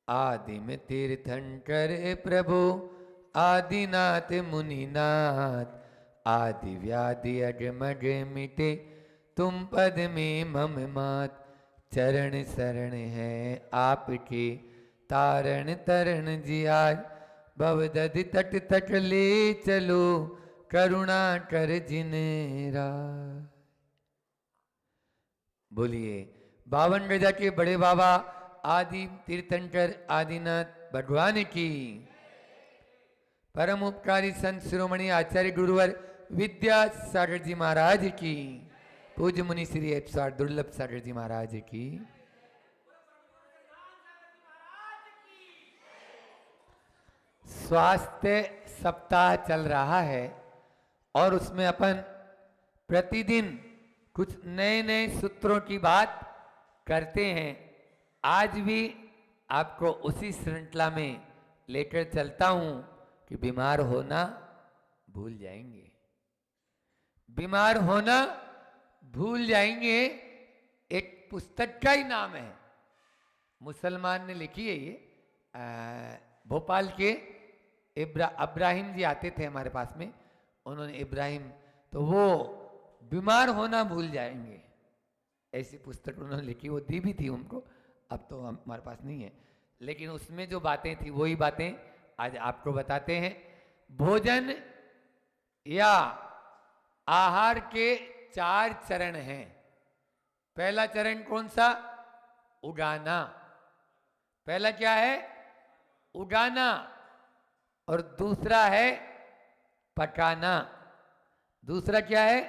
आदिम तीर्थंकर प्रभु आदिनाथ मुनिनाथ, आदि व्याधि अगमग मिटे तुम पद में मम मात। चरण शरण है आपके तारण तरण जी आज, भवदधि तट तट ले चलो करुणा कर जिन राज। बोलिए 52 गजा के बड़े बाबा आदि तीर्थंकर आदिनाथ भगवान की। परम उपकारी संत शिरोमणि आचार्य गुरुवर विद्यासागर जी महाराज की। पूज्य मुनि श्री 108 दुर्लभ सागर जी महाराज की। स्वास्थ्य सप्ताह चल रहा है और उसमें अपन प्रतिदिन कुछ नए नए सूत्रों की बात करते हैं। आज भी आपको उसी श्रृंखला में लेकर चलता हूं कि बीमार होना भूल जाएंगे, बीमार होना भूल जाएंगे। एक पुस्तक का ही नाम है, मुसलमान ने लिखी है ये। भोपाल के इब्राहिम जी आते थे हमारे पास में, उन्होंने इब्राहिम, तो वो बीमार होना भूल जाएंगे ऐसी पुस्तक उन्होंने लिखी। वो दी भी थी उनको, अब तो हमारे पास नहीं है, लेकिन उसमें जो बातें थी वही बातें आज आपको बताते हैं। भोजन या आहार के 4 चरण हैं। पहला चरण कौन सा? उगाना। पहला क्या है? उगाना। और दूसरा है पकाना। दूसरा क्या है?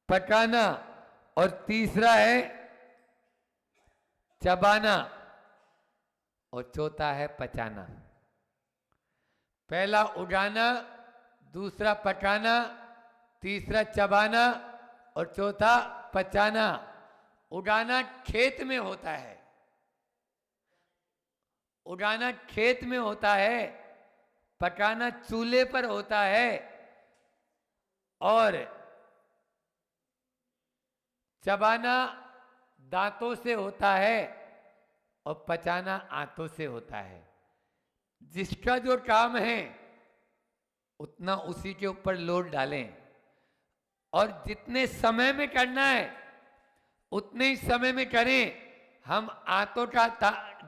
पकाना। और तीसरा है चबाना। और चौथा है पचाना। पहला उगाना, दूसरा पकाना, तीसरा चबाना और चौथा पचाना। उगाना खेत में होता है, उगाना खेत में होता है, पकाना चूल्हे पर होता है और चबाना दांतों से होता है और पचाना आंतों से होता है। जिसका जो काम है उतना उसी के ऊपर लोड डालें और जितने समय में करना है उतने ही समय में करें। हम आंतों का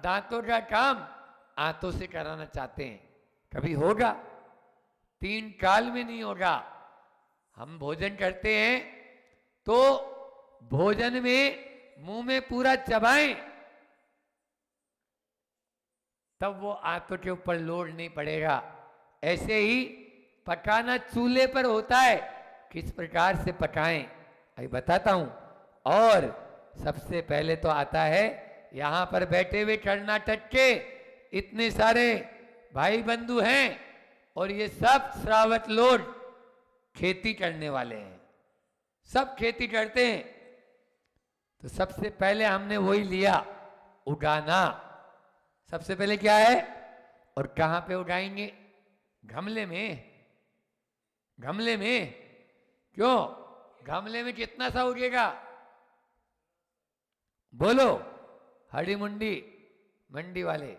दांतों का काम आंतों से कराना चाहते हैं, कभी होगा? 3 काल में नहीं होगा। हम भोजन करते हैं तो भोजन में मुंह में पूरा चबाएं, तब वो आंतों के ऊपर लोड नहीं पड़ेगा। ऐसे ही पकाना चूल्हे पर होता है, किस प्रकार से पकाएं अभी बताता हूं। और सबसे पहले तो आता है, यहां पर बैठे हुए कर्नाटक के इतने सारे भाई बंधु हैं और ये सब श्रावक लोग खेती करने वाले हैं, सब खेती करते हैं। तो सबसे पहले हमने वही लिया, उगाना। सबसे पहले क्या है और कहां पे उगाएंगे? गमले में। गमले में क्यों? गमले में कितना सा उगेगा? बोलो, हरी मुंडी मंडी वाले।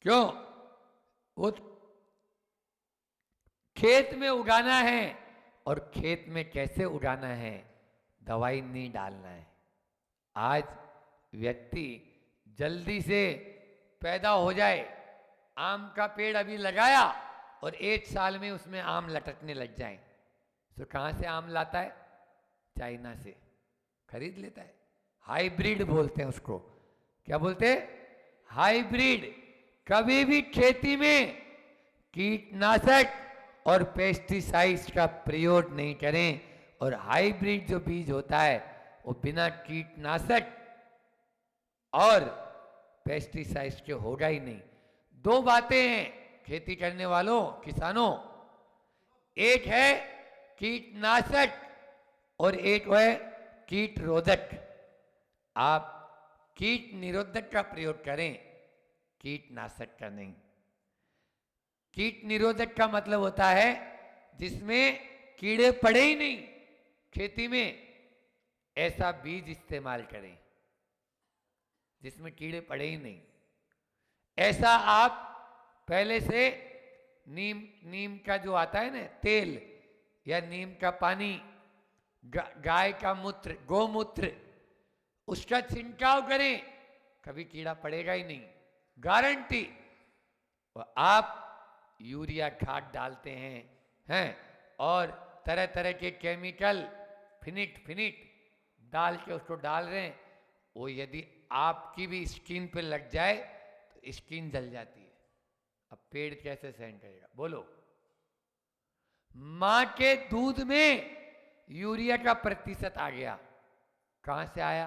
क्यों? वो खेत में उगाना है और खेत में कैसे उगाना है? दवाई नहीं डालना है। आज व्यक्ति जल्दी से पैदा हो जाए, आम का पेड़ अभी लगाया और 1 साल में उसमें आम लटकने लग जाए, तो कहां से आम लाता है? चाइना से खरीद लेता है। हाइब्रिड बोलते हैं उसको। क्या बोलते हैं? हाइब्रिड। कभी भी खेती में कीटनाशक और पेस्टिसाइड्स का प्रयोग नहीं करें। और हाइब्रिड जो बीज होता है वो बिना कीटनाशक और पेस्टिसाइड्स के होगा ही नहीं। 2 बातें हैं खेती करने वालों, किसानों। एक है कीटनाशक और एक है कीट रोधक। आप कीट निरोधक का प्रयोग करें, कीटनाशक का नहीं। कीट निरोधक का मतलब होता है जिसमें कीड़े पड़े ही नहीं खेती में, ऐसा बीज इस्तेमाल करें। जिसमें कीड़े पड़े ही नहीं। ऐसा आप पहले से नीम का जो आता है ना तेल या नीम का पानी, गाय का मूत्र, गोमूत्र, उसका छिड़काव करें, कभी कीड़ा पड़ेगा ही नहीं, गारंटी। और आप यूरिया खाद डालते हैं और तरह तरह के केमिकल फिनिट डाल के उसको डाल रहे हैं, वो यदि आपकी भी स्किन पे लग जाए तो स्किन जल जाती है। अब पेड़ कैसे सहन करेगा बोलो? मां के दूध में यूरिया का प्रतिशत आ गया, कहां से आया?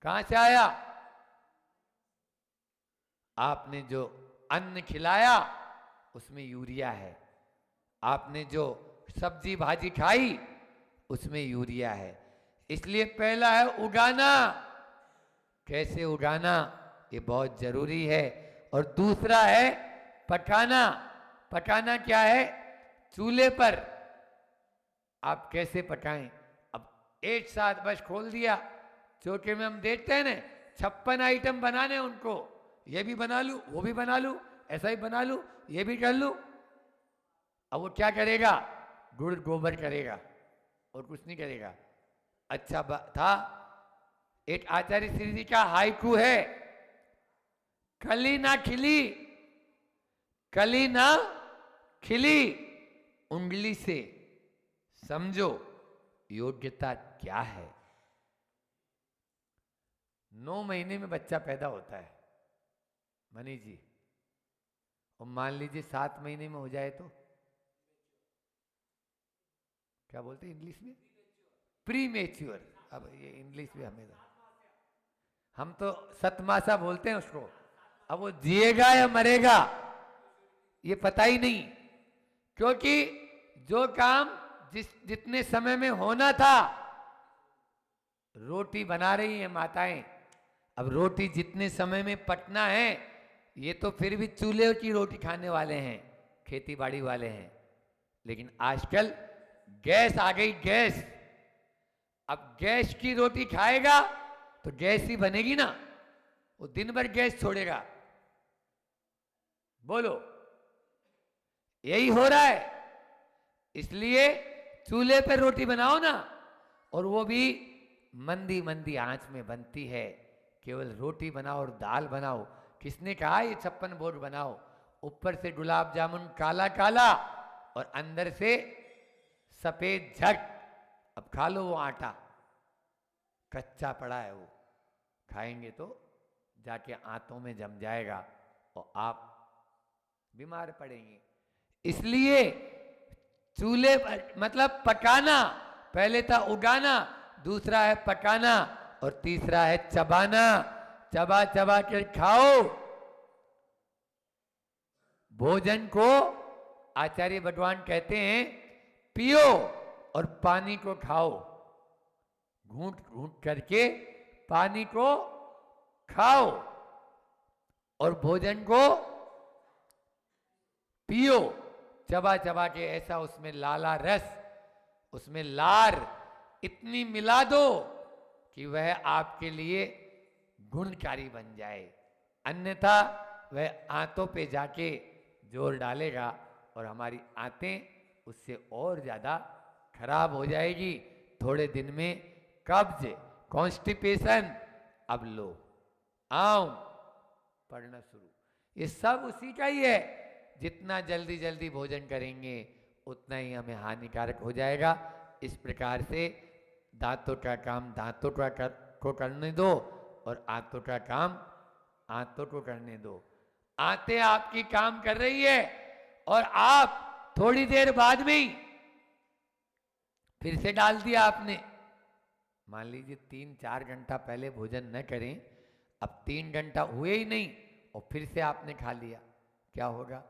कहां से आया? आपने जो अन्न खिलाया उसमें यूरिया है, आपने जो सब्जी भाजी खाई उसमें यूरिया है। इसलिए पहला है उगाना, कैसे उगाना ये बहुत जरूरी है। और दूसरा है पकाना। पकाना क्या है? चूल्हे पर आप कैसे पकाएं। अब एक साथ बस खोल दिया, चौके में हम देखते हैं ना 56 आइटम बनाने उनको, ये भी बना लूं, वो भी बना लूं, ऐसा ही बना लूं, ये भी कर लूं। अब वो क्या करेगा? गुड़ गोबर करेगा और कुछ नहीं करेगा। अच्छा था, एक आचार्य श्री जी का हाइकू है, कली ना खिली, कली ना खिली, उंगली से समझो योग्यता क्या है। 9 महीने में बच्चा पैदा होता है मनीष जी, और मान लीजिए 7 महीने में हो जाए तो क्या बोलते हैं इंग्लिश में? Pre mature. अब ये इंग्लिश भी हमें, हम तो सतमासा बोलते हैं उसको। अब वो जिएगा या मरेगा ये पता ही नहीं, क्योंकि जो काम जितने समय में होना था, रोटी बना रही है माताएं, अब रोटी जितने समय में पकना है, ये तो फिर भी चूल्हे की रोटी खाने वाले हैं, खेती बाड़ी वाले हैं। लेकिन आजकल गैस आ गई, गैस। अब गैस की रोटी खाएगा तो गैस ही बनेगी ना, वो दिन भर गैस छोड़ेगा। बोलो, यही हो रहा है। इसलिए चूल्हे पर रोटी बनाओ ना, और वो भी मंदी मंदी आंच में बनती है। केवल रोटी बनाओ और दाल बनाओ। किसने कहा ये 56 भोग बनाओ? ऊपर से गुलाब जामुन काला काला और अंदर से सफेद झट। अब खा लो वो आटा, कच्चा पड़ा है, वो खाएंगे तो जाके आंतों में जम जाएगा और आप बीमार पड़ेंगे। इसलिए चूल्हे मतलब पकाना, पहले था उगाना, दूसरा है पकाना, और तीसरा है चबाना। चबा चबा के खाओ। भोजन को आचार्य भगवान कहते हैं पियो और पानी को खाओ। घूंट घूंट करके पानी को खाओ और भोजन को पियो, चबा चबा के। ऐसा उसमें लाला रस, उसमें लार इतनी मिला दो कि वह आपके लिए गुणकारी बन जाए। अन्यथा वह आंतों पे जाके जोर डालेगा और हमारी आंतें उससे और ज़्यादा खराब हो जाएगी। थोड़े दिन में कब्ज, कॉन्स्टिपेशन। अब लो आओ पढ़ना शुरू। ये सब उसी का ही है। जितना जल्दी जल्दी भोजन करेंगे उतना ही हमें हानिकारक हो जाएगा। इस प्रकार से दांतों का काम दांतों को करने दो और आंतों का काम आंतों को करने दो। आंतें आपकी काम कर रही है और आप थोड़ी देर बाद में ही फिर से डाल दिया आपने। मान लीजिए 3-4 घंटा पहले भोजन न करें, अब 3 घंटा हुए ही नहीं और फिर से आपने खा लिया, क्या होगा?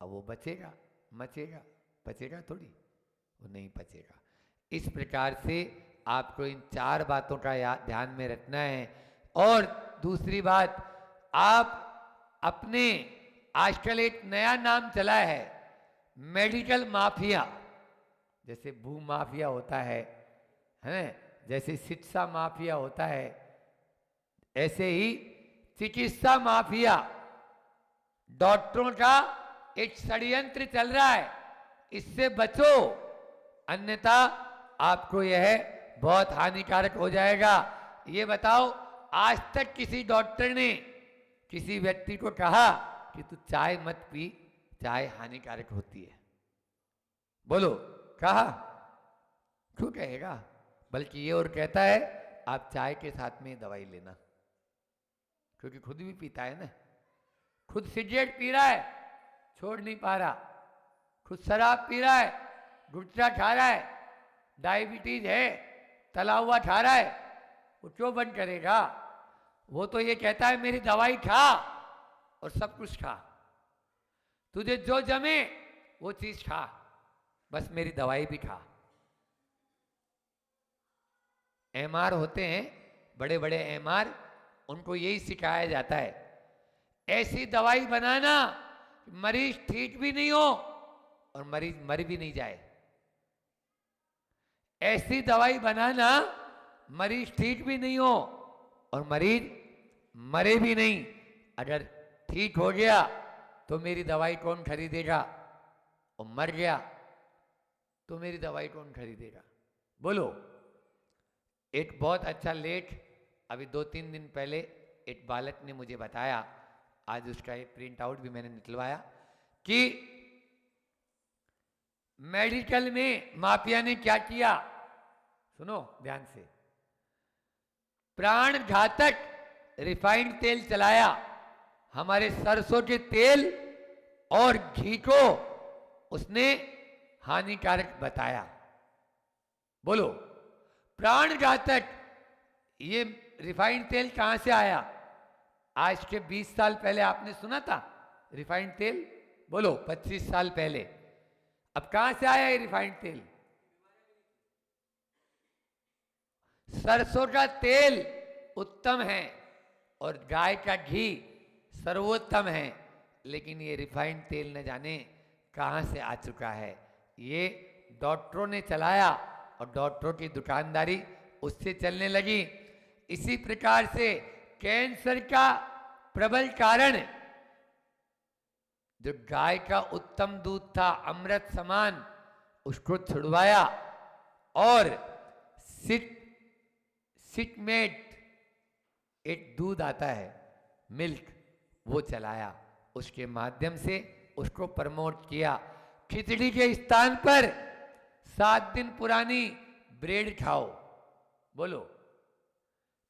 अब वो बचेगा, मचेगा, पचेगा थोड़ी, वो नहीं पचेगा। इस प्रकार से आपको इन 4 बातों का ध्यान में रखना है। और दूसरी बात, आप अपने, आजकल एक नया नाम चला है मेडिकल माफिया। जैसे भू माफिया होता है, जैसे शिक्षा माफिया होता है, ऐसे ही चिकित्सा माफिया, डॉक्टरों का एक षड्यंत्र चल रहा है, इससे बचो, अन्यथा आपको यह बहुत हानिकारक हो जाएगा। ये बताओ, आज तक किसी डॉक्टर ने किसी व्यक्ति को कहा कि तू चाय मत पी, चाय हानिकारक होती है? बोलो, कहा? क्यों कहेगा? बल्कि ये और कहता है आप चाय के साथ में दवाई लेना, क्योंकि खुद भी पीता है ना। खुद सिगरेट पी रहा है, छोड़ नहीं पा रहा, खुद शराब पी रहा है, गुटखा खा रहा है, डायबिटीज है, तला हुआ खा रहा है, वो क्यों बंद करेगा? वो तो ये कहता है मेरी दवाई खा और सब कुछ खा, तुझे जो जमे वो चीज खा, बस मेरी दवाई भी खा। एमआर होते हैं, बड़े बड़े एमआर, उनको यही सिखाया जाता है, ऐसी दवाई बनाना मरीज ठीक भी नहीं हो और मरीज मर भी नहीं जाए। ऐसी दवाई बनाना मरीज ठीक भी नहीं हो और मरीज मरे भी नहीं। अगर ठीक हो गया तो मेरी दवाई कौन खरीदेगा, और मर गया तो मेरी दवाई कौन खरीदेगा? बोलो। एक बहुत अच्छा लेख अभी 2-3 दिन पहले एक बालक ने मुझे बताया, आज उसका एक प्रिंट आउट भी मैंने निकलवाया, कि मेडिकल में माफिया ने क्या किया। सुनो ध्यान से। प्राण घातक रिफाइंड तेल चलाया, हमारे सरसों के तेल और घी को उसने हानिकारक बताया। बोलो, प्राण घातक। ये रिफाइंड तेल कहां से आया? आज के 20 साल पहले आपने सुना था रिफाइंड तेल? बोलो, 25 साल पहले। अब कहां से आया ये रिफाइंड तेल? सरसों का तेल उत्तम है और गाय का घी सर्वोत्तम है, लेकिन ये रिफाइंड तेल न जाने कहां से आ चुका है। ये डॉक्टरों ने चलाया और डॉक्टरों की दुकानदारी उससे चलने लगी। इसी प्रकार से कैंसर का प्रबल कारण जो गाय का उत्तम दूध था, अमृत समान, उसको छुड़वाया और सिटमेट एक दूध आता है, मिल्क, वो चलाया, उसके माध्यम से उसको प्रमोट किया। खिचड़ी के स्थान पर 7 दिन पुरानी ब्रेड खाओ। बोलो,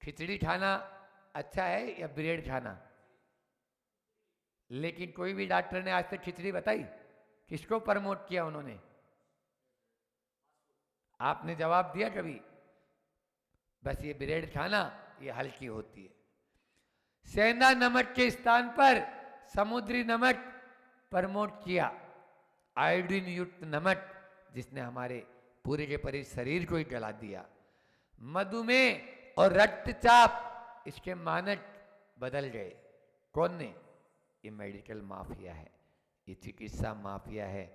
खिचड़ी खाना अच्छा है या ब्रेड खाना? लेकिन कोई भी डॉक्टर ने आज तक खिचड़ी बताई? किसको प्रमोट किया उन्होंने? आपने जवाब दिया कभी? बस ये ब्रेड खाना ये हल्की होती है। सेंधा नमक के स्थान पर समुद्री नमक प्रमोट किया, आयोडीन युक्त नमक, जिसने हमारे पूरे के पूरे शरीर को ही गला दिया। मधुमेह और रक्तचाप, इसके मानक बदल गए। कौन ने? ये मेडिकल माफिया है, ये चिकित्सा माफिया है।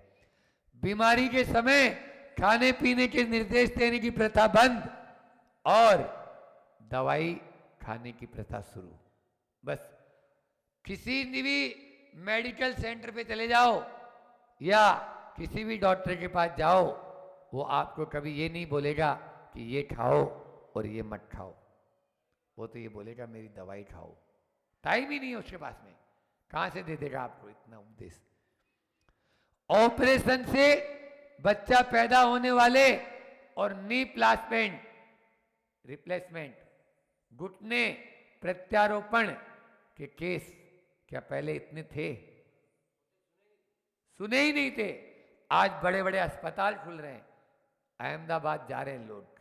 बीमारी के समय खाने पीने के निर्देश देने की प्रथा बंद और दवाई खाने की प्रथा शुरू। बस किसी भी मेडिकल सेंटर पे चले जाओ या किसी भी डॉक्टर के पास जाओ, वो आपको कभी ये नहीं बोलेगा कि ये खाओ और ये मत खाओ। वो तो ये बोलेगा मेरी दवाई खाओ। टाइम ही नहीं है उसके पास में, कहां से दे देगा आपको इतना उपदेश? ऑपरेशन से बच्चा पैदा होने वाले और नी रिप्लेसमेंट, घुटने प्रत्यारोपण के केस क्या पहले इतने थे? सुने ही नहीं थे। आज बड़े बड़े अस्पताल खुल रहे हैं, अहमदाबाद जा रहे हैं लोग।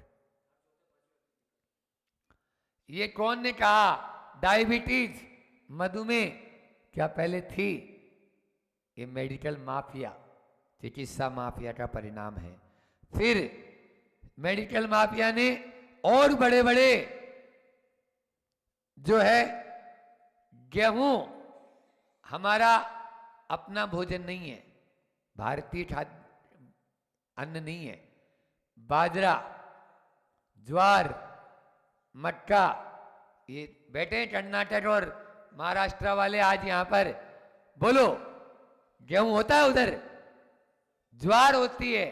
ये कौन ने कहा? डायबिटीज, मधुमेह क्या पहले थी? ये मेडिकल माफिया, चिकित्सा माफिया का परिणाम है। फिर मेडिकल माफिया ने और बड़े बड़े जो है, गेहूं हमारा अपना भोजन नहीं है, भारतीय खाद्य अन्न नहीं है। बाजरा, ज्वार, मक्का, ये बैठे हैं कर्नाटक और महाराष्ट्र वाले आज यहाँ पर, बोलो गेहूं होता है उधर, ज्वार होती है,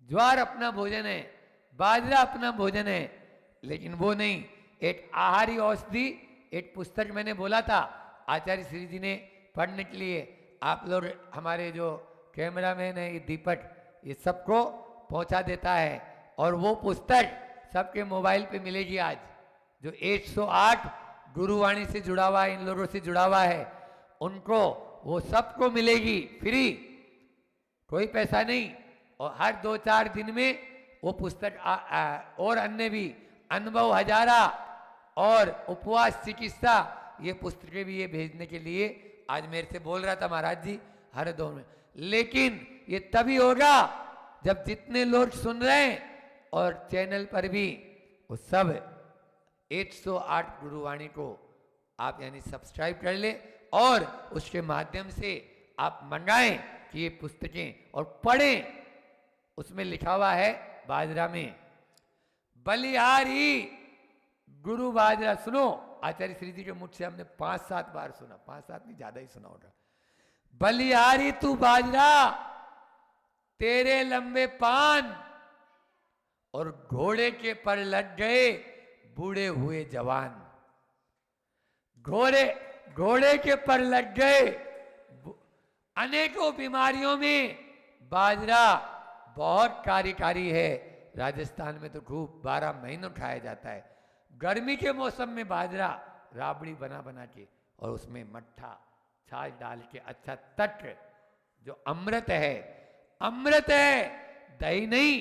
ज्वार अपना भोजन है, बाजरा अपना भोजन है, लेकिन वो नहीं। एक आहारी औषधि, एक पुस्तक मैंने बोला था आचार्य श्री जी ने पढ़ने के लिए, आप लोग हमारे जो कैमरामैन है, ये दीपक, ये सबको पहुंचा देता है। और वो पुस्तक सबके मोबाइल पे मिलेगी आज, जो 108 गुरुवाणी से जुड़ा हुआ है, इन लोगों से जुड़ा हुआ है, उनको वो सबको मिलेगी फ्री, कोई पैसा नहीं। और हर 2-4 दिन में वो पुस्तक और अन्य भी, अनुभव हजारा और उपवास चिकित्सा, ये पुस्तकें भी ये भेजने के लिए आज मेरे से बोल रहा था महाराज जी हर दो में। लेकिन ये तभी होगा जब जितने लोग सुन रहे हैं और चैनल पर भी वो सब 108 गुरुवाणी को आप यानी सब्सक्राइब कर ले और उसके माध्यम से आप मंगाएं कि ये पुस्तकें और पढ़ें। उसमें लिखा हुआ है बाजरा में, बलिहारी गुरु बाजरा। सुनो, आचार्य श्री जी के मुख से हमने 5-7 बार सुना, 5-7 नहीं, ज्यादा ही सुना होगा। बलिहारी तू बाजरा, तेरे लंबे पान और घोड़े के पर लग गए बूढ़े हुए जवान। घोड़े के पर लग गए। अनेकों बीमारियों में बाजरा बहुत कार्यकारी है। राजस्थान में तो खूब 12 महीनों खाया जाता है। गर्मी के मौसम में बाजरा राबड़ी बना बना के और उसमें मट्ठा छाछ डाल के, अच्छा तट जो अमृत है, अमृत है, दही नहीं,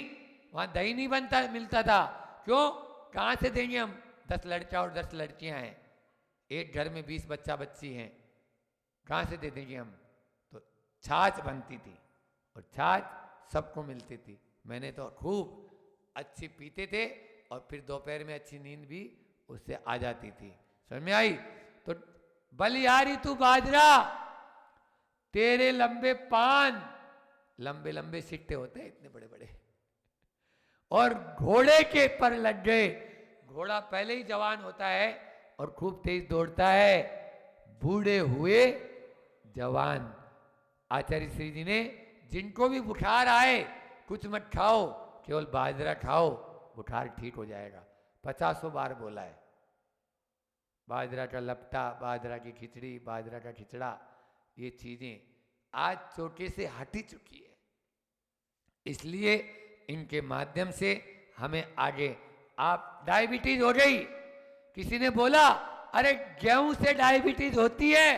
वहां दही नहीं बनता मिलता था। क्यों? कहां से देंगे हम? 10 लड़का और 10 लड़कियां हैं, एक घर में 20 बच्चा बच्ची हैं, कहां से दे देंगे हम? तो छाछ बनती थी और छाछ सबको मिलती थी। मैंने तो खूब अच्छी पीते थे और फिर दोपहर में अच्छी नींद भी उससे आ जाती थी। समझ में आई? तो बलिहारी तू बाजरा, तेरे लंबे पान, लंबे लंबे सिट्टे होते हैं इतने बड़े बड़े, और घोड़े के पर लग गए। घोड़ा पहले ही जवान होता है और खूब तेज दौड़ता है, बूढ़े हुए जवान। आचार्य श्री जी ने जिनको भी बुखार आए कुछ मत खाओ, केवल बाजरा खाओ, बुखार ठीक हो जाएगा। 50 बार बोला है। बाजरा का लपटा, बाजरा की खिचड़ी, बाजरा का खिचड़ा, ये चीजें आज चोटे से हटी चुकी है। इसलिए इनके माध्यम से हमें आगे, आप डायबिटीज हो गई, किसी ने बोला अरे गेहूं से डायबिटीज होती है,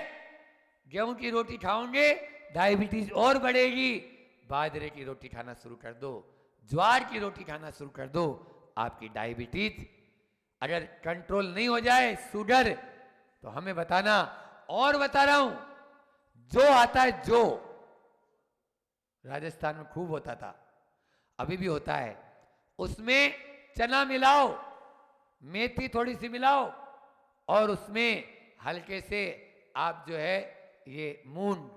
गेहूं की रोटी खाओगे डायबिटीज और बढ़ेगी। बाजरे की रोटी खाना शुरू कर दो, ज्वार की रोटी खाना शुरू कर दो, आपकी डायबिटीज अगर कंट्रोल नहीं हो जाए, शुगर, तो हमें बताना। और बता रहा हूं, जो आता है, जो राजस्थान में खूब होता था, अभी भी होता है, उसमें चना मिलाओ, मेथी थोड़ी सी मिलाओ और उसमें हल्के से आप जो है ये मूंग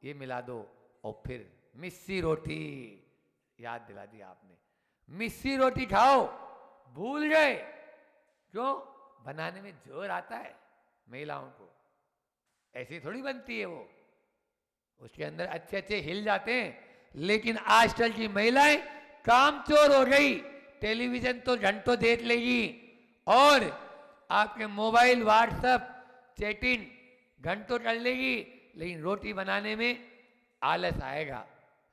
ये मिला दो और फिर मिस्सी रोटी, याद दिला दी आपने, मिस्सी रोटी खाओ। भूल गए? क्यों? बनाने में जोर आता है महिलाओं को, ऐसी थोड़ी बनती है वो, उसके अंदर अच्छे अच्छे हिल जाते हैं। लेकिन आजकल की महिलाएं कामचोर हो गई, टेलीविजन तो घंटों देख लेगी और आपके मोबाइल व्हाट्सएप चैटिंग घंटों कर लेगी, लेकिन रोटी बनाने में आलस आएगा।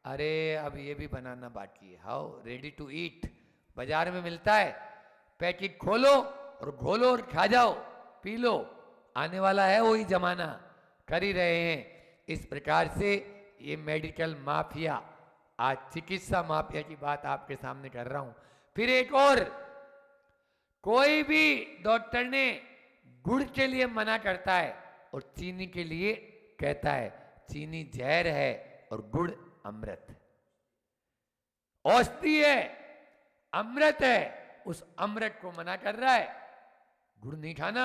अरे अब ये भी बनाना बाकी है। हाउ रेडी टू ईट, बाजार में मिलता है, पैकेट खोलो और घोलो और खा जाओ, पी लो, आने वाला है वही जमाना, कर ही रहे हैं। इस प्रकार से ये मेडिकल माफिया, आज चिकित्सा माफिया की बात आपके सामने कर रहा हूं। फिर एक और, कोई भी डॉक्टर ने गुड़ के लिए मना करता है और चीनी के लिए कहता है चीनी जहर है और गुड़ अमृत, औषधि है, अमृत है, उस अमृत को मना कर रहा है। गुड़ नहीं खाना,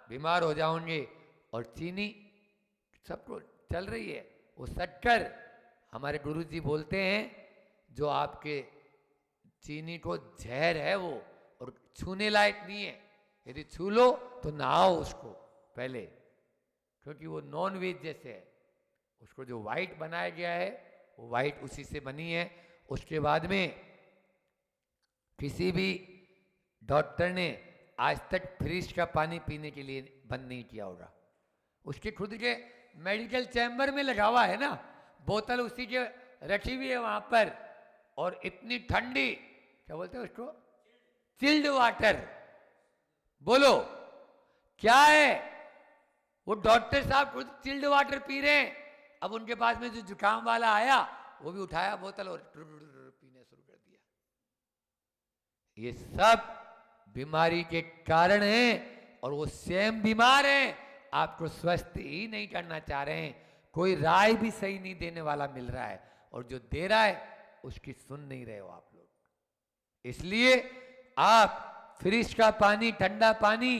बीमार हो जाओगे। और चीनी सबको चल रही है, वो शक्कर, हमारे गुरुजी बोलते हैं जो आपके चीनी को जहर है वो, और छूने लायक नहीं है, यदि छू लो तो नहाओ उसको पहले, क्योंकि वो नॉन वेज जैसे है। उसको जो वाइट बनाया गया है वो वाइट उसी से बनी है। उसके बाद में किसी भी डॉक्टर ने आज तक फ्रिज का पानी पीने के लिए बंद नहीं किया होगा। उसके खुद के मेडिकल चैम्बर में लगा हुआ है ना, बोतल उसी के रखी हुई है वहां पर, और इतनी ठंडी, क्या बोलते हैं उसको, चिल्ड वाटर। बोलो क्या है? वो डॉक्टर साहब खुद चिल्ड वाटर पी रहे हैं। अब उनके पास में जो जुकाम वाला आया वो भी उठाया बोतल और पीने शुरू कर दिया। ये सब बीमारी के कारण है, और वो स्वयं बीमार हैं, आपको स्वस्थ ही नहीं करना चाह रहे हैं। कोई राय भी सही नहीं देने वाला मिल रहा है, और जो दे रहा है उसकी सुन नहीं रहे हो आप लोग। इसलिए आप फ्रिज का पानी, ठंडा पानी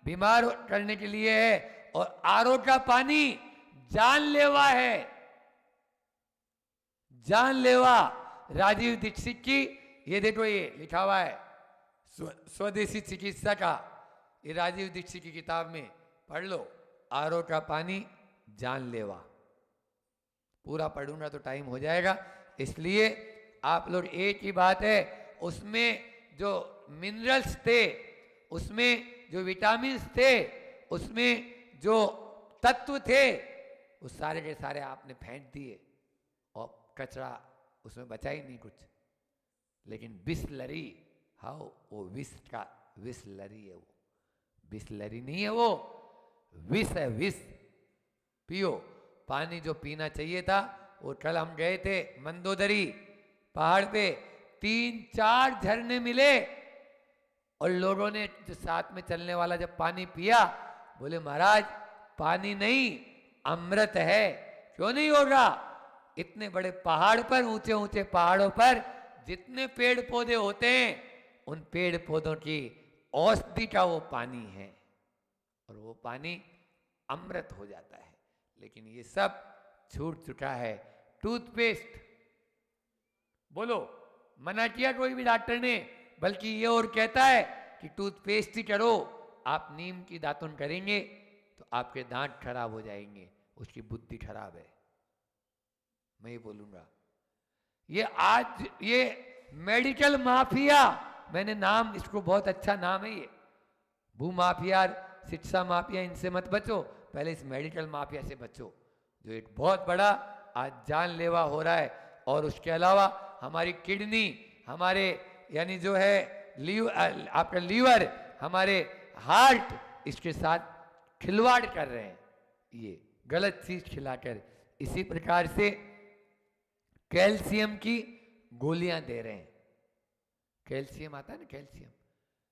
बीमार करने के लिए है, और आरओ का पानी जानलेवा है, जानलेवा। राजीव दीक्षित की, ये देखो ये लिखा हुआ है स्वदेशी चिकित्सा का, ये राजीव दीक्षित की किताब में पढ़ लो। आरओ का पानी जानलेवा। पूरा पढ़ूंगा तो टाइम हो जाएगा, इसलिए आप लोग, एक ही बात है, उसमें जो मिनरल्स थे, उसमें जो विटामिन्स थे, उसमें जो तत्व थे, वो सारे के सारे आपने फेंक दिए, और कचरा उसमें बचा ही नहीं कुछ। लेकिन बिस्लरी, हाउ, वो विष का बिस्लरी है, वो बिस्लरी नहीं है, वो विष है, विष। पियो पानी जो पीना चाहिए था। वो कल हम गए थे मंदोदरी पहाड़ पे, 3-4 झरने मिले, और लोगों ने जो साथ में चलने वाला जब पानी पिया, बोले महाराज पानी नहीं, अमृत है। क्यों नहीं होगा? इतने बड़े पहाड़ पर, ऊंचे ऊंचे पहाड़ों पर जितने पेड़ पौधे होते हैं, उन पेड़ पौधों की औषधि का वो पानी है, और वो पानी अमृत हो जाता है। लेकिन ये सब छूट चुका है। टूथपेस्ट, बोलो, मना किया कोई भी डॉक्टर ने? बल्कि ये और कहता है कि टूथपेस्ट ही करो। आप नीम की दातुन करेंगे तो आपके दांत खराब हो जाएंगे, उसकी बुद्धि खराब है। मैं ये बोलूंगा, ये आज ये मेडिकल माफिया, मैंने नाम, इसको बहुत अच्छा नाम है ये, भू माफिया, शिक्षा माफिया, इनसे मत बचो, पहले इस मेडिकल माफिया से बचो, जो एक बहुत बड़ा आज जानलेवा हो रहा है। और उसके अलावा हमारी किडनी, हमारे यानी जो है आपका लीवर, हमारे हार्ट, इसके साथ खिलवाड़ कर रहे हैं, ये गलत चीज खिलाकर। इसी प्रकार से कैल्शियम की गोलियां दे रहे हैं। कैल्शियम आता है ना, कैल्शियम,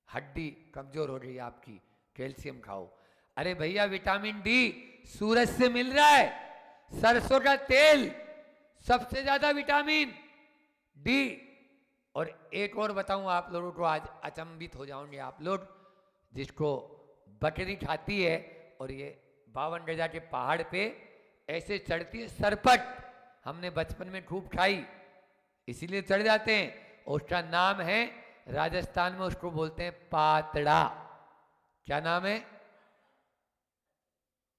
हड्डी कमजोर हो गई आपकी, कैल्शियम खाओ। अरे भैया विटामिन डी सूरज से मिल रहा है, सरसों का तेल सबसे ज्यादा विटामिन डी। और एक और बताऊं आप लोगों को, आज अचंभित हो जाओगे आप लोग, जिसको बकरी खाती है और ये 52 गजा के पहाड़ पे ऐसे चढ़ती है सरपट, हमने बचपन में खूब खाई, इसीलिए चढ़ जाते हैं। उसका नाम है, राजस्थान में उसको बोलते हैं पातड़ा। क्या नाम है?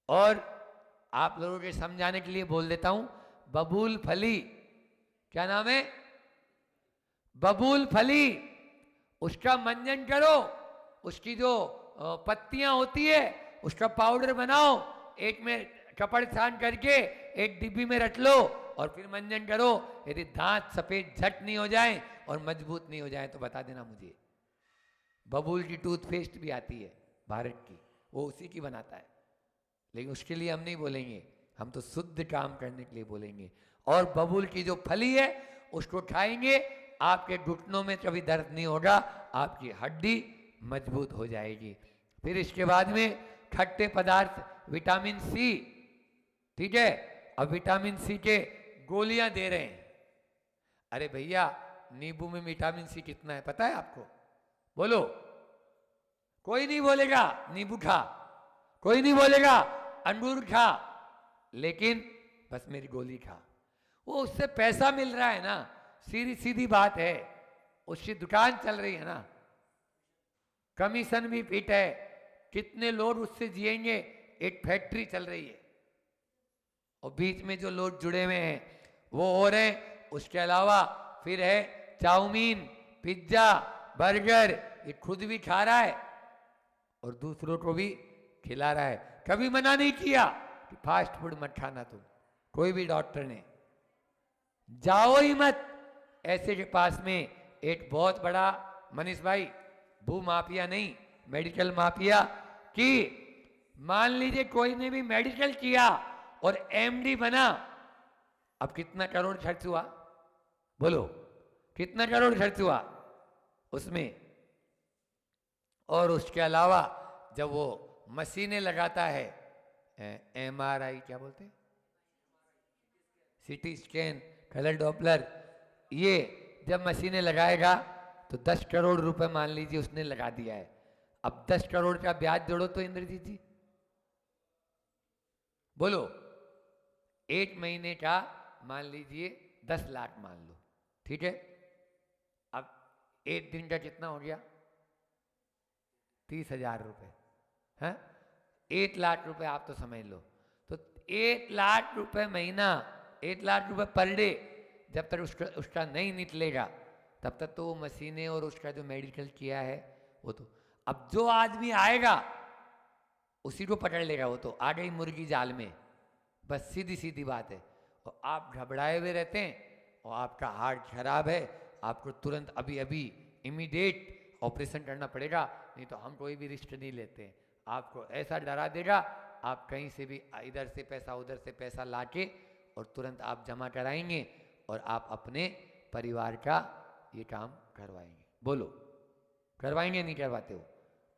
और आप लोगों के समझाने के लिए बोल देता हूं, बबूल फली। क्या नाम है? बबूल फली। उसका मंजन करो, उसकी जो पत्तियां होती है उसका पाउडर बनाओ, एक में कपड़ छान करके एक डिब्बी में रख लो, और फिर मंजन करो। यदि दांत सफेद झट नहीं हो जाए और मजबूत नहीं हो जाए तो बता देना मुझे। बबूल की टूथपेस्ट भी आती है भारत की, वो उसी की बनाता है, लेकिन उसके लिए हम नहीं बोलेंगे, हम तो शुद्ध काम करने के लिए बोलेंगे। और बबूल की जो फली है उसको खाएंगे, आपके घुटनों में कभी दर्द नहीं होगा, आपकी हड्डी मजबूत हो जाएगी। फिर इसके बाद में खट्टे पदार्थ, विटामिन सी, ठीक है। अब विटामिन सी के गोलियां दे रहे हैं। अरे भैया नींबू में विटामिन सी कितना है पता है आपको? बोलो। कोई नहीं बोलेगा नींबू खा, कोई नहीं बोलेगा अंगूर खा, लेकिन बस मेरी गोली खा। वो उससे पैसा मिल रहा है ना, सीधी सीधी बात है, उसकी दुकान चल रही है ना, कमीशन भी फिट है, कितने लोग उससे जिएंगे। एक फैक्ट्री चल रही है और बीच में जो लोग जुड़े हुए हैं वो हो रहे हैं। उसके अलावा फिर है चाउमीन, पिज्जा, बर्गर, ये खुद भी खा रहा है और दूसरों को भी खिला रहा है। कभी मना नहीं किया कि फास्ट फूड मत खाना तुम, कोई भी डॉक्टर ने, जाओ ही मत। ऐसे के पास में एक बहुत बड़ा, मनीष भाई, भू माफिया नहीं, मेडिकल माफिया, कि मान लीजिए कोई ने भी मेडिकल किया और एमडी बना, अब कितना करोड़ खर्च हुआ, बोलो कितना करोड़ खर्च हुआ उसमें। और उसके अलावा जब वो मशीनें लगाता है, एमआरआई क्या बोलते हैं, सीटी स्कैन, कलर डॉपलर, ये जब मशीनें लगाएगा तो 10 करोड़ रुपए मान लीजिए उसने लगा दिया है। अब 10 करोड़ का ब्याज जोड़ो तो इंद्रजीत जी, बोलो, एक महीने का मान लीजिए 10 लाख मान लो, ठीक है। अब एक दिन का कितना हो गया, 30,000 रुपये, है 1 लाख रुपए आप तो समझ लो। तो 1 लाख रुपए महीना, 1 लाख रुपए पर डे, जब तक उसका नहीं निकलेगा तब तक तो वो मशीनें और उसका जो मेडिकल किया है वो तो, अब जो आदमी आएगा उसी को पकड़ लेगा, वो तो आ गई मुर्गी जाल में, बस सीधी सीधी बात है। और आप घबराए हुए रहते हैं और आपका हार्ट खराब है, आपको तुरंत अभी अभी इमीडिएट ऑपरेशन करना पड़ेगा, नहीं तो हम कोई भी रिस्क नहीं लेते हैं। आपको ऐसा डरा देगा, आप कहीं से भी इधर से पैसा उधर से पैसा लाके और तुरंत आप जमा कराएंगे और आप अपने परिवार का ये काम करवाएंगे। बोलो करवाएंगे नहीं करवाते हो।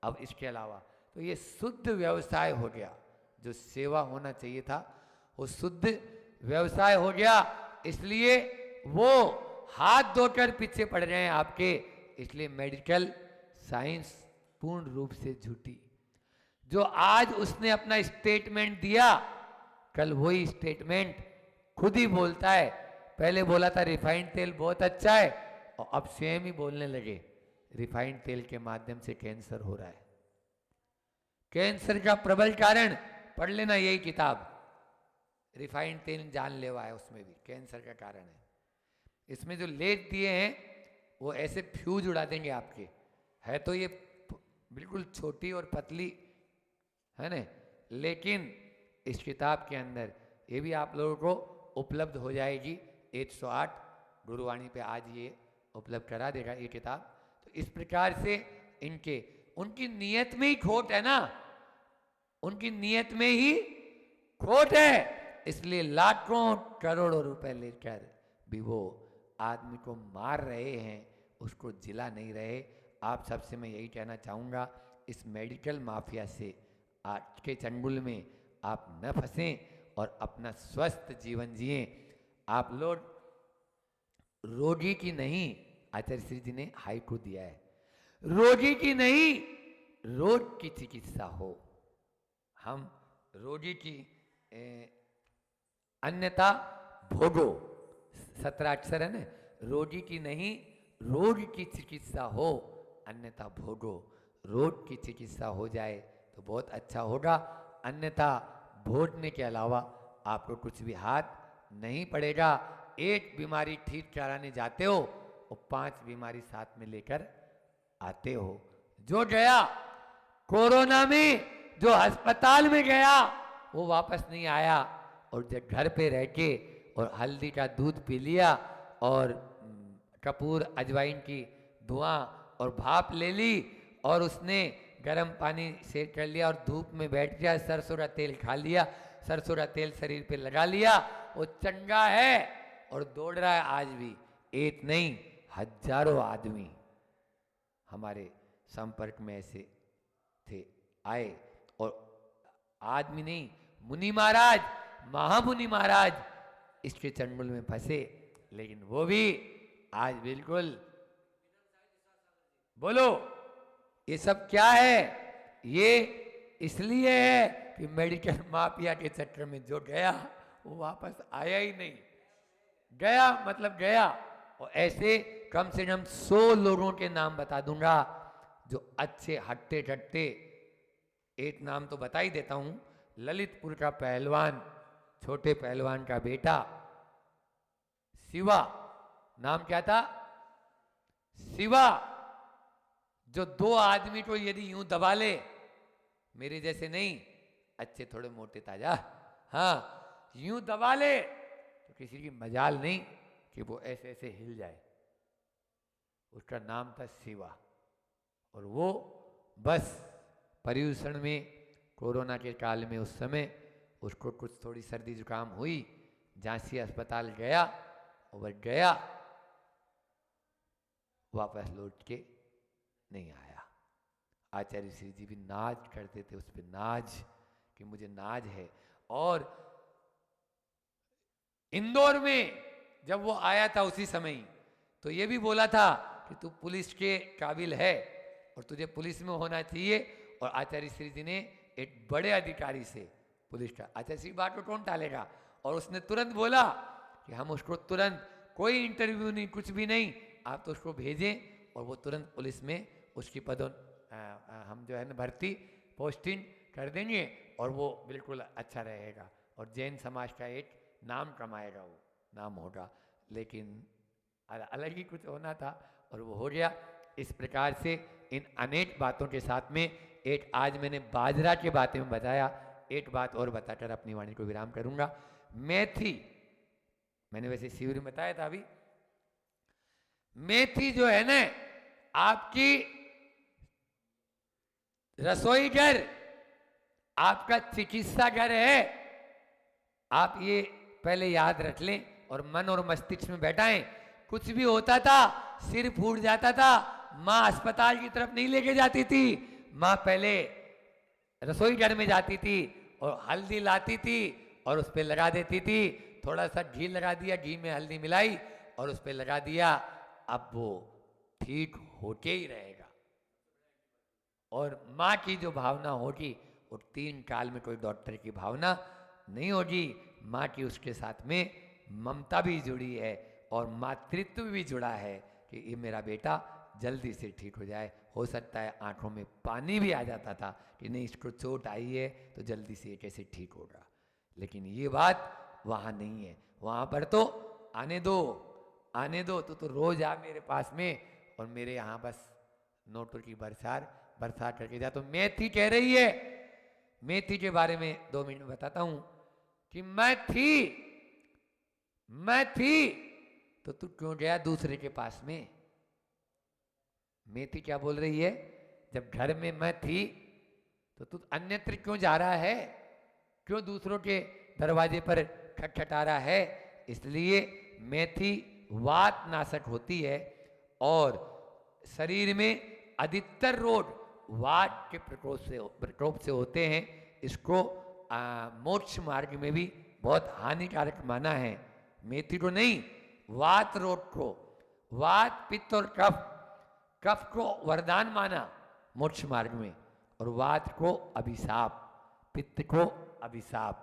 अब इसके अलावा तो ये शुद्ध व्यवसाय हो गया, जो सेवा होना चाहिए था वो शुद्ध व्यवसाय हो गया। इसलिए वो हाथ धोकर पीछे पड़ रहे हैं आपके। इसलिए मेडिकल साइंस पूर्ण रूप से झूठी। जो आज उसने अपना स्टेटमेंट दिया, कल वही स्टेटमेंट खुद ही बोलता है। पहले बोला था रिफाइंड तेल बहुत अच्छा है और अब स्वयं ही बोलने लगे रिफाइंड तेल के माध्यम से कैंसर हो रहा है। कैंसर का प्रबल कारण पढ़ लेना, यही किताब, रिफाइंड तेल जानलेवा है, उसमें भी कैंसर का कारण है। इसमें जो लेख दिए हैं वो ऐसे फ्यूज उड़ा देंगे आपके। है तो ये बिल्कुल छोटी और पतली है ना, लेकिन इस किताब के अंदर ये भी आप लोगों को उपलब्ध हो जाएगी। 108 गुरुवाणी पे आज ये उपलब्ध करा देगा ये किताब। तो इस प्रकार से उनकी नीयत में ही खोट है ना, उनकी नीयत में ही खोट है। इसलिए लाखों करोड़ों रुपए लेकर भी वो आदमी को मार रहे हैं, उसको जिला नहीं रहे। आप सबसे मैं यही कहना चाहूँगा, इस मेडिकल माफिया से आज के चंगुल में आप न फंसें और अपना स्वस्थ जीवन जिए। आप लोग रोगी की नहीं, आचार्य श्री जी ने हाई को दिया है, रोगी की नहीं रोग की चिकित्सा हो। हम रोगी की अन्यथा भोगो, 17 अक्षर है ना, रोगी की नहीं रोग की चिकित्सा हो, अन्यथा भोगो। रोग की चिकित्सा हो जाए तो बहुत अच्छा होगा, अन्यथा भोगने के अलावा आपको कुछ भी हाथ नहीं पड़ेगा। एक बीमारी ठीक कराने जाते हो और 5 बीमारी साथ में लेकर आते हो। जो गया कोरोना में, जो अस्पताल में गया वो वापस नहीं आया, और जब घर पे रह के और हल्दी का दूध पी लिया और कपूर अजवाइन की धुआं और भाप ले ली और उसने गर्म पानी से कर लिया और धूप में बैठ गया, सरसों का तेल खा लिया, सरसों का तेल शरीर पे लगा लिया, वो चंगा है और दौड़ रहा है आज भी। एक नहीं हजारों आदमी हमारे संपर्क में ऐसे थे, आए, और आदमी नहीं, मुनि महाराज, महामुनि महाराज इसके चंगुल में फंसे, लेकिन वो भी आज बिल्कुल, बोलो ये सब क्या है? ये इसलिए है कि मेडिकल माफिया के चक्कर में जो गया वो वापस आया ही नहीं। गया मतलब गया। और ऐसे कम से कम 100 लोगों के नाम बता दूंगा जो अच्छे हट्टे कट्टे, एक नाम तो बता ही देता हूं, ललितपुर का पहलवान, छोटे पहलवान का बेटा शिवा, नाम क्या था? शिवा, जो 2 आदमी को यदि यूं दबा ले, मेरे जैसे नहीं, अच्छे थोड़े मोटे ताजा, हाँ, यूं दबा ले तो किसी की मजाल नहीं कि वो ऐसे ऐसे हिल जाए। उसका नाम था शिवा। और वो बस पर्यूषण में, कोरोना के काल में उस समय उसको कुछ थोड़ी सर्दी जुकाम हुई, झांसी अस्पताल गया और वह गया, वापस लौट के नहीं आया। आचार्य श्री जी भी नाज करते थे उस पर, नाज कि मुझे नाज है। और इंदौर में जब वो आया था उसी समय ही, तो ये भी बोला था कि तू पुलिस के काबिल है और तुझे पुलिस में होना चाहिए। और आचार्य श्री जी ने एक बड़े अधिकारी से, पुलिस का, आचार्य श्री बात को कौन टालेगा, और उसने तुरंत बोला कि हम उसको तुरंत, कोई इंटरव्यू नहीं, कुछ भी नहीं, आप तो उसको भेजें और वो तुरंत पुलिस में उसकी हम जो है ना भर्ती, पोस्टिंग कर देंगे और वो बिल्कुल अच्छा रहेगा और जैन समाज का एक नाम कमाएगा, वो नाम होगा। लेकिन अलग ही कुछ होना था और वो हो गया। इस प्रकार से इन अनेक बातों के साथ में एक आज मैंने बाजरा के बारे में बताया, एक बात और बताकर अपनी वाणी को विराम करूंगा। मेथी, मैंने वैसे शिविर में बताया था अभी, मेथी जो है ना आपकी रसोई घर, आपका चिकित्सा घर है। आप ये पहले याद रख लें और मन और मस्तिष्क में बैठाएं। कुछ भी होता था, सिर फूट जाता था, माँ अस्पताल की तरफ नहीं लेके जाती थी, माँ पहले रसोई घर में जाती थी और हल्दी लाती थी और उस पर लगा देती थी। थोड़ा सा घी लगा दिया, घी में हल्दी मिलाई और उस पर लगा दिया, अब वो ठीक होके ही रहेगा। और माँ की जो भावना होगी वो 3 काल में कोई डॉक्टर की भावना नहीं होगी। माँ की उसके साथ में ममता भी जुड़ी है और मातृत्व भी जुड़ा है कि ये मेरा बेटा जल्दी से ठीक हो जाए। हो सकता है आंखों में पानी भी आ जाता था कि नहीं, इसको चोट आई है तो जल्दी से कैसे ठीक होगा। लेकिन ये बात वहाँ नहीं है। वहाँ पर तो आने दो, आने दो, तो रोज आ मेरे पास में और मेरे यहाँ बस नोटों की बरसात करके जा। तो मेथी कह रही है, मेथी के बारे में 2 मिनट में बताता हूं कि मैं थी तो तू क्यों गया दूसरे के पास में। मेथी क्या बोल रही है, जब घर में मैं थी तो तू अन्यत्र क्यों जा रहा है, क्यों दूसरों के दरवाजे पर खटखटा रहा है। इसलिए मेथी वात नाशक होती है और शरीर में अधिकतर रोग वात के प्रकोप से होते हैं। इसको मोक्ष मार्ग में भी बहुत हानिकारक माना है। मेथी को नहीं, वात रोग को, वात पित्त और कफ को वरदान माना मोक्ष मार्ग में, और वात को अभिशाप, पित्त को अभिशाप।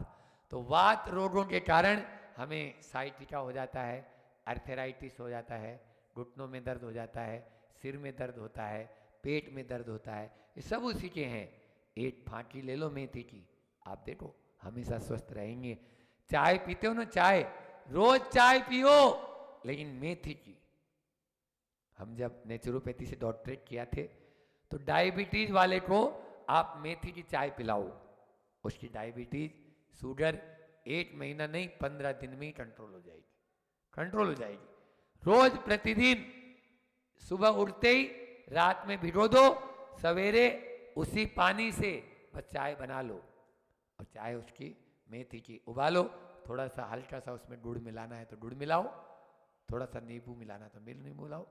तो वात रोगों के कारण हमें साइटिका हो जाता है, अर्थराइटिस हो जाता है, घुटनों में दर्द हो जाता है, सिर में दर्द होता है, पेट में दर्द होता है, ये सब उसी के हैं। एक फांकी ले लो मेथी की, आप देखो हमेशा स्वस्थ रहेंगे। चाय पीते हो ना, चाय रोज चाय पियो, लेकिन मेथी की। हम जब नेचुरोपैथी से डॉक्टरेट किया थे तो डायबिटीज वाले को आप मेथी की चाय पिलाओ, उसकी डायबिटीज, शुगर 1 महीना नहीं 15 दिन में ही कंट्रोल हो जाएगी, कंट्रोल हो जाएगी। रोज प्रतिदिन सुबह उठते ही रात में भिगो दो, सवेरे उसी पानी से बस चाय बना लो और चाय उसकी मेथी की उबालो, थोड़ा सा हल्का सा उसमें गुड़ मिलाना है तो गुड़ मिलाओ, थोड़ा सा नींबू मिलाना है तो नींबू मिलाओ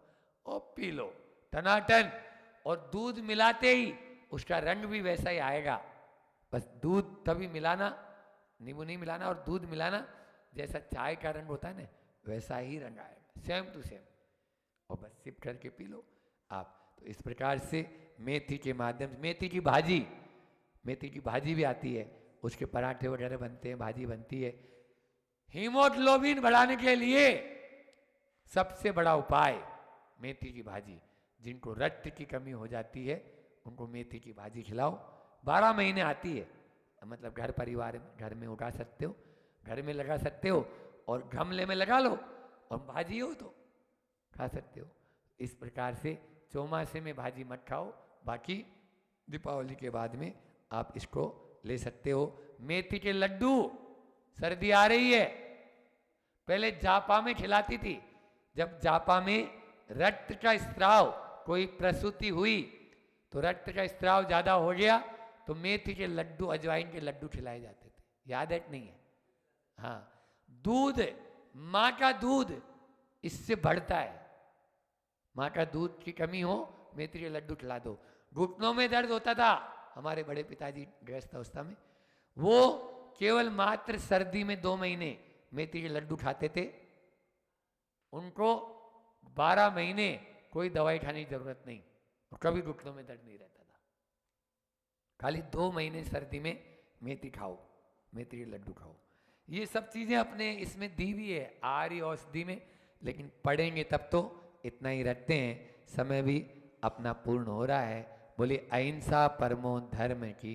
और पी लो टनाटन। और दूध मिलाते ही उसका रंग भी वैसा ही आएगा। बस दूध तभी मिलाना, नींबू नहीं मिलाना, और दूध मिलाना, जैसा चाय का रंग होता है ना वैसा ही रंग आएगा, सेम टू सेम, और बस सिप करके पी लो आप। तो इस प्रकार से मेथी के माध्यम से, मेथी की भाजी भी आती है, उसके पराठे वगैरह बनते हैं, भाजी बनती है। हीमोग्लोबिन बढ़ाने के लिए सबसे बड़ा उपाय मेथी की भाजी। जिनको रक्त की कमी हो जाती है उनको मेथी की भाजी खिलाओ। 12 महीने आती है, मतलब घर परिवार में, घर में उगा सकते हो, घर में लगा सकते हो, और गमले में लगा लो और भाजी हो तो खा सकते हो। इस प्रकार से चौमासे में भाजी मत खाओ, बाकी दीपावली के बाद में आप इसको ले सकते हो। मेथी के लड्डू, सर्दी आ रही है, पहले जापा में खिलाती थी। जब जापा में रक्त का स्त्राव, कोई प्रसूति हुई तो रक्त का स्त्राव ज्यादा हो गया तो मेथी के लड्डू, अजवाइन के लड्डू खिलाए जाते थे। याद है कि नहीं है? हाँ, दूध, माँ का दूध इससे बढ़ता है। माँ का दूध की कमी हो, मेथी के लड्डू खिला दो। घुटनों में दर्द होता था, हमारे बड़े पिताजी गृहस्थ अवस्था में, वो केवल मात्र सर्दी में 2 महीने मेथी के लड्डू खाते थे। उनको 12 महीने कोई दवाई खाने की जरूरत नहीं, और कभी घुटनों में दर्द नहीं रहता था। खाली 2 महीने सर्दी में मेथी खाओ, मेथी के लड्डू खाओ। ये सब चीजें अपने इसमें दी हुई है आर्य औषधि में, लेकिन पढ़ेंगे तब तो। इतना ही रखते हैं, समय भी अपना पूर्ण हो रहा है। बोले अहिंसा परमो धर्म की,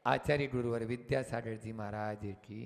आचार्य गुरुवर विद्यासागर जी महाराज की।